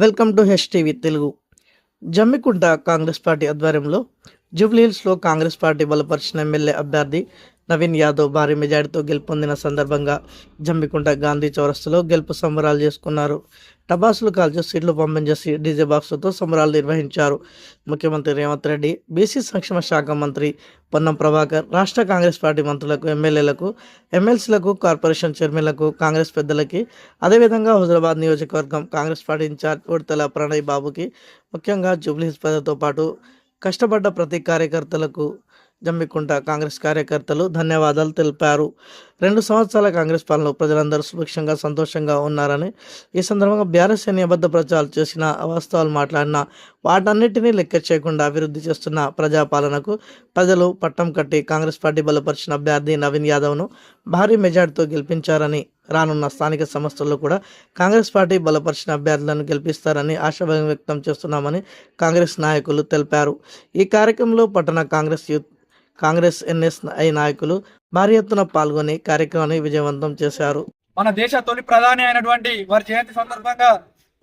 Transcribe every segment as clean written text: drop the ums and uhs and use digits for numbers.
Welcome to HTV Telugu. Jammikunta Congress party ఆధ్వర్యంలో జూబ్లీహిల్స్లో Congress party బలపరిచిన ఎమ్మెల్యే అభ్యర్థి నవీన్ యాదవ్ భారీ మెజార్టీతో గెలుపొందిన సందర్భంగా జమ్మికుంట గాంధీ చౌరస్తాలో గెలుపు సంబరాలు చేసుకున్నారు. టపాసులు కాల్చి సీట్లు పంపించేసి డీజే బాక్సులతో సంబరాలు నిర్వహించారు. ముఖ్యమంత్రి రేవంత్ రెడ్డి, బీసీ సంక్షేమ శాఖ మంత్రి పొన్నం ప్రభాకర్, రాష్ట్ర కాంగ్రెస్ పార్టీ మంత్రులకు, ఎమ్మెల్యేలకు, ఎమ్మెల్సీలకు, కార్పొరేషన్ చైర్మన్లకు, కాంగ్రెస్ పెద్దలకి, అదేవిధంగా హుజరాబాద్ నియోజకవర్గం కాంగ్రెస్ పార్టీ ఇన్ఛార్జ్ ఉడతల ప్రణయ్ బాబుకి, ముఖ్యంగా జూబ్లీహిల్స్ ప్రజలతో పాటు కష్టపడ్డ ప్రతి కార్యకర్తలకు జమ్మికుంట కాంగ్రెస్ కార్యకర్తలు ధన్యవాదాలు తెలిపారు. 2 సంవత్సరాల కాంగ్రెస్ పాలనలో ప్రజలందరూ సుభిక్షంగా, సంతోషంగా ఉన్నారని, ఈ సందర్భంగా బీఆర్ఎస్ ఎన్ని అబద్ధ ప్రచారాలు చేసిన, అవాస్తవాలు మాట్లాడినా వాటన్నిటినీ లెక్క చేయకుండా అభివృద్ధి చేస్తున్న ప్రజాపాలనకు ప్రజలు పట్టం కట్టి కాంగ్రెస్ పార్టీ బలపరిచిన అభ్యర్థి నవీన్ యాదవ్ను భారీ మెజార్టీతో గెలిపించారని, రానున్న స్థానిక సంస్థల్లో కూడా కాంగ్రెస్ పార్టీ బలపరిచిన అభ్యర్థులను గెలిపిస్తారని ఆశాభావం వ్యక్తం చేస్తున్నామని కాంగ్రెస్ నాయకులు తెలిపారు. ఈ కార్యక్రమంలో పట్టణ కాంగ్రెస్ ఎన్ఎస్ఐ నాయకులు భారీ ఎత్తున పాల్గొని కార్యక్రమాన్ని విజయవంతం చేశారు. మన దేశ తొలి ప్రధాని అయినటువంటి వారి జయంతి సందర్భంగా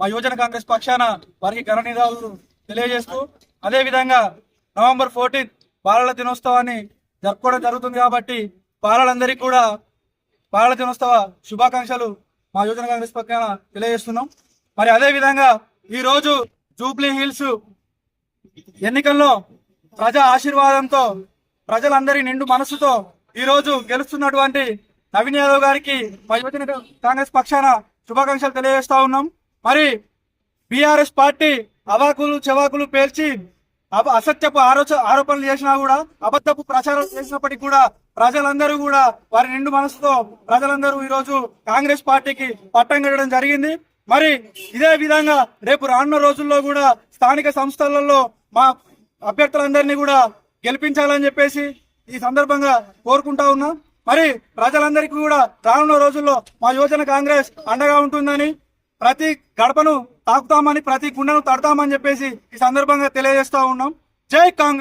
మా యువజన కాంగ్రెస్ పక్షాన వారికి ఘననివాళులు తెలియజేస్తూ, అదే విధంగా నవంబర్ 14 బాలల దినోత్సవాన్ని జరుపుకోవడం జరుగుతుంది కాబట్టి బాలలందరికీ కూడా బాలల దినోత్సవ శుభాకాంక్షలు మా యువజన కాంగ్రెస్ పక్షాన తెలియజేస్తున్నాం. మరి అదే విధంగా ఈరోజు జూబ్లీ హిల్స్ ఎన్నికల్లో ప్రజా ఆశీర్వాదంతో, ప్రజలందరి నిండు మనసుతో ఈరోజు గెలుస్తున్నటువంటి నవీన్ యాదవ్ గారికి మా యువజన కాంగ్రెస్ పక్షాన శుభాకాంక్షలు తెలియజేస్తా ఉన్నాం. మరి బీఆర్ఎస్ పార్టీ అవాకులు చెవాకులు పేల్చి అసత్యపు ఆరోపణలు చేసినా కూడా, అబద్ధపు ప్రచారం చేసినప్పటికీ కూడా ప్రజలందరూ కూడా వారి నిండు మనసుతో ప్రజలందరూ ఈరోజు కాంగ్రెస్ పార్టీకి పట్టం కట్టడం జరిగింది. మరి ఇదే విధంగా రేపు రానున్న రోజుల్లో కూడా స్థానిక సంస్థలలో మా అభ్యర్థులందరినీ కూడా గెలిపించాలని చెప్పేసి ఈ సందర్భంగా కోరుకుంటా ఉన్నాం. మరి ప్రజలందరికీ కూడా రానున్న రోజుల్లో మా యువజన కాంగ్రెస్ అండగా ఉంటుందని, ప్రతి గడపను తాకుతామని, ప్రతి గుండెను తడతామని చెప్పేసి ఈ సందర్భంగా తెలియజేస్తా ఉన్నాం. జై కాంగ్రెస్.